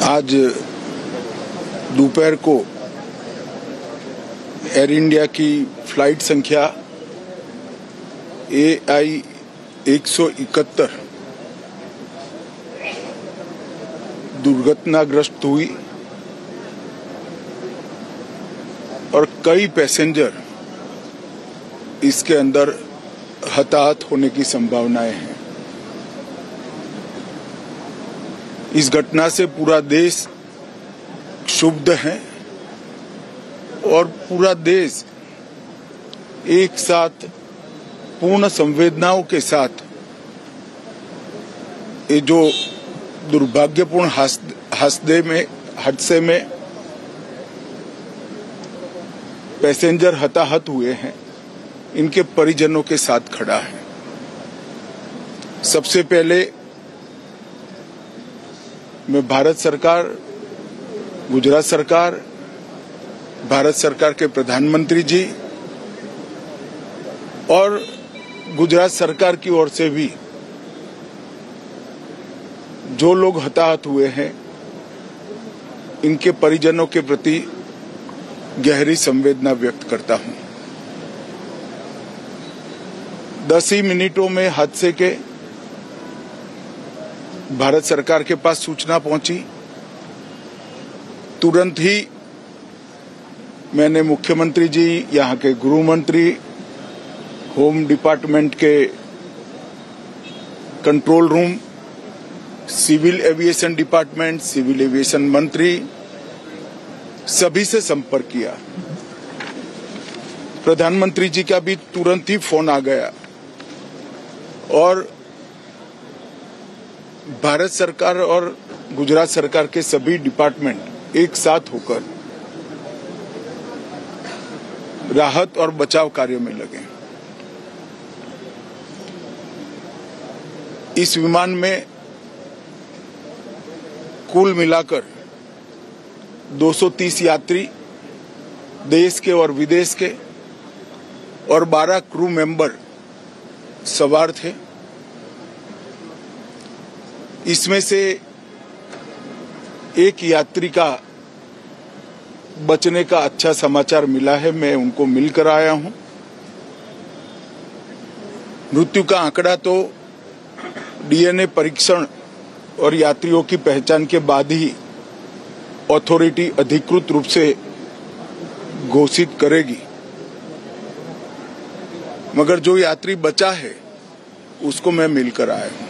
आज दोपहर को एयर इंडिया की फ्लाइट संख्या AI 171 दुर्घटनाग्रस्त हुई और कई पैसेंजर इसके अंदर हताहत होने की संभावनाएं हैं। इस घटना से पूरा देश क्षुब्ध है और पूरा देश एक साथ पूर्ण संवेदनाओं के साथ ये जो दुर्भाग्यपूर्ण हादसे में पैसेंजर हताहत हुए हैं, इनके परिजनों के साथ खड़ा है। सबसे पहले मैं भारत सरकार, गुजरात सरकार, भारत सरकार के प्रधानमंत्री जी और गुजरात सरकार की ओर से भी जो लोग हताहत हुए हैं, इनके परिजनों के प्रति गहरी संवेदना व्यक्त करता हूं। 10 ही मिनटों में हादसे के भारत सरकार के पास सूचना पहुंची। तुरंत ही मैंने मुख्यमंत्री जी, यहाँ के गृह मंत्री, होम डिपार्टमेंट के control room, civil aviation department, civil aviation मंत्री, सभी से संपर्क किया। प्रधानमंत्री जी का भी तुरंत ही फोन आ गया और भारत सरकार और गुजरात सरकार के सभी डिपार्टमेंट एक साथ होकर राहत और बचाव कार्य में लगे। इस विमान में कुल मिलाकर 230 यात्री देश के और विदेश के और 12 क्रू मेंबर सवार थे। इसमें से एक यात्री का बचने का अच्छा समाचार मिला है, मैं उनको मिलकर आया हूं। मृत्यु का आंकड़ा तो DNA परीक्षण और यात्रियों की पहचान के बाद ही अथॉरिटी अधिकृत रूप से घोषित करेगी, मगर जो यात्री बचा है उसको मैं मिलकर आया हूं।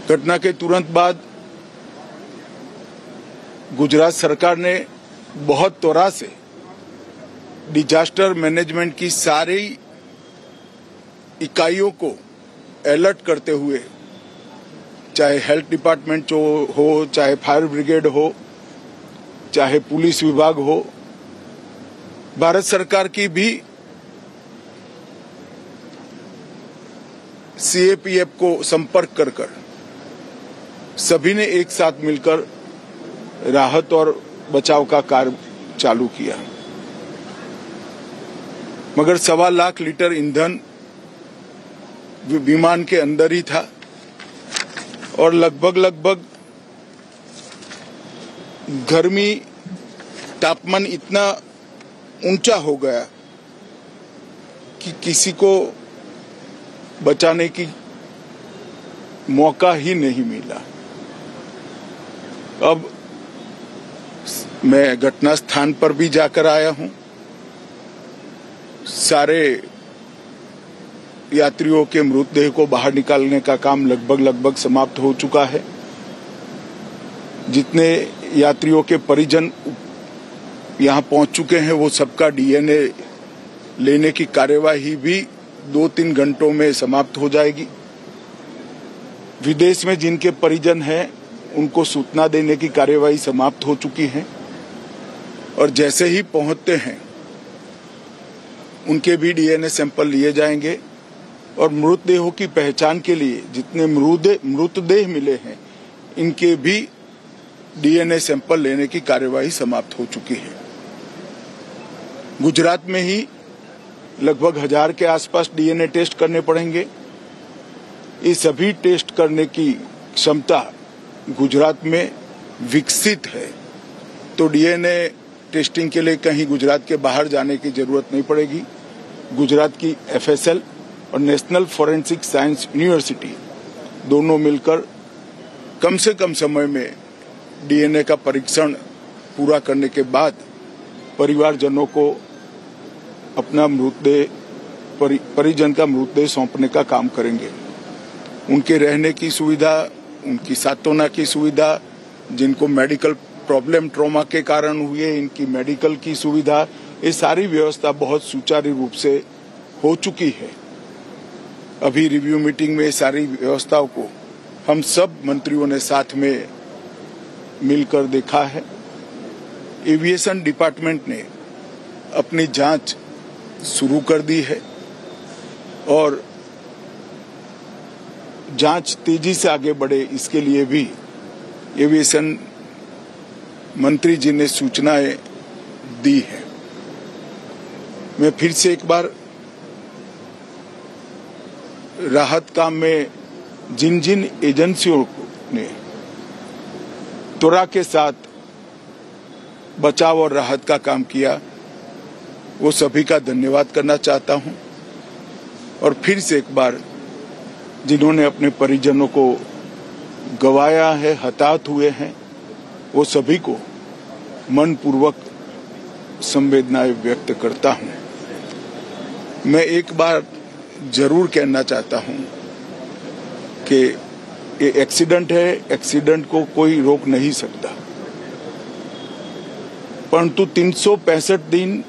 घटना के तुरंत बाद गुजरात सरकार ने बहुत त्वरा से डिजास्टर मैनेजमेंट की सारी इकाइयों को अलर्ट करते हुए, चाहे हेल्थ डिपार्टमेंट हो, चाहे फायर ब्रिगेड हो, चाहे पुलिस विभाग हो, भारत सरकार की भी CAPF को संपर्क कर सभी ने एक साथ मिलकर राहत और बचाव का कार्य चालू किया। मगर 1.25 लाख लीटर ईंधन विमान के अंदर ही था और लगभग गर्मी, तापमान इतना ऊंचा हो गया कि किसी को बचाने की मौका ही नहीं मिला। अब मैं घटना स्थान पर भी जाकर आया हूं। सारे यात्रियों के मृतदेह को बाहर निकालने का काम लगभग समाप्त हो चुका है। जितने यात्रियों के परिजन यहां पहुंच चुके हैं, वो सबका DNA लेने की कार्यवाही भी 2-3 घंटों में समाप्त हो जाएगी। विदेश में जिनके परिजन हैं, उनको सूचना देने की कार्यवाही समाप्त हो चुकी है और जैसे ही पहुंचते हैं उनके भी DNA सैंपल लिए जाएंगे और मृतदेहों की पहचान के लिए जितने मृतदेह मिले हैं, इनके भी DNA सैंपल लेने की कार्यवाही समाप्त हो चुकी है। गुजरात में ही लगभग 1000 के आसपास DNA टेस्ट करने पड़ेंगे। ये सभी टेस्ट करने की क्षमता गुजरात में विकसित है तो डीएनए टेस्टिंग के लिए कहीं गुजरात के बाहर जाने की जरूरत नहीं पड़ेगी। गुजरात की एफएसएल और नेशनल फॉरेंसिक साइंस यूनिवर्सिटी दोनों मिलकर कम से कम समय में डीएनए का परीक्षण पूरा करने के बाद परिवारजनों को अपना मृतदेह परिजन का मृतदेह सौंपने का काम करेंगे। उनके रहने की सुविधा, उनकी सांत्वना की सुविधा, जिनको मेडिकल प्रॉब्लम ट्रॉमा के कारण हुए इनकी मेडिकल की सुविधा, ये सारी व्यवस्था बहुत सुचारू रूप से हो चुकी है। अभी रिव्यू मीटिंग में सारी व्यवस्थाओं को हम सब मंत्रियों ने साथ में मिलकर देखा है। एविएशन डिपार्टमेंट ने अपनी जांच शुरू कर दी है और जांच तेजी से आगे बढ़े इसके लिए भी एविएशन मंत्री जी ने सूचनाएं दी है। मैं फिर से एक बार राहत काम में जिन जिन एजेंसियों ने त्वरा के साथ बचाव और राहत का काम किया वो सभी का धन्यवाद करना चाहता हूं और फिर से एक बार जिन्होंने अपने परिजनों को गंवाया है, हताहत हुए हैं, वो सभी को मनपूर्वक संवेदनाएं व्यक्त करता हूं। मैं एक बार जरूर कहना चाहता हूं कि ये एक्सीडेंट है, एक्सीडेंट को कोई रोक नहीं सकता, परंतु 365 दिन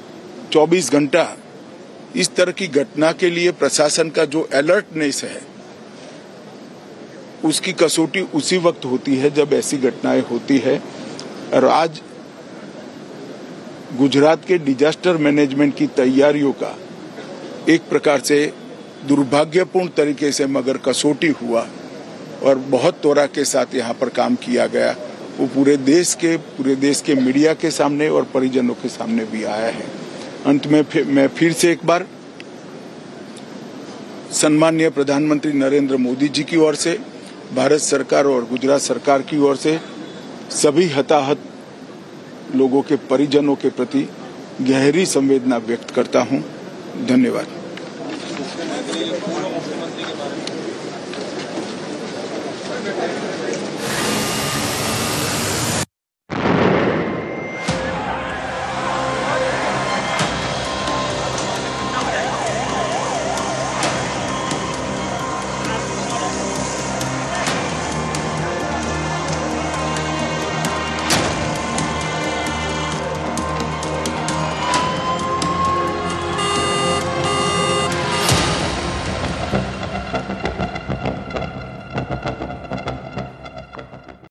24 घंटा इस तरह की घटना के लिए प्रशासन का जो अलर्टनेस है उसकी कसौटी उसी वक्त होती है जब ऐसी घटनाएं होती है। और आज गुजरात के डिजास्टर मैनेजमेंट की तैयारियों का एक प्रकार से दुर्भाग्यपूर्ण तरीके से मगर कसौटी हुआ और बहुत त्वरा के साथ यहाँ पर काम किया गया, वो पूरे देश के मीडिया के सामने और परिजनों के सामने भी आया है। अंत में मैं फिर से एक बार सम्माननीय प्रधानमंत्री नरेंद्र मोदी जी की ओर से, भारत सरकार और गुजरात सरकार की ओर से सभी हताहत लोगों के परिजनों के प्रति गहरी संवेदना व्यक्त करता हूं। धन्यवाद।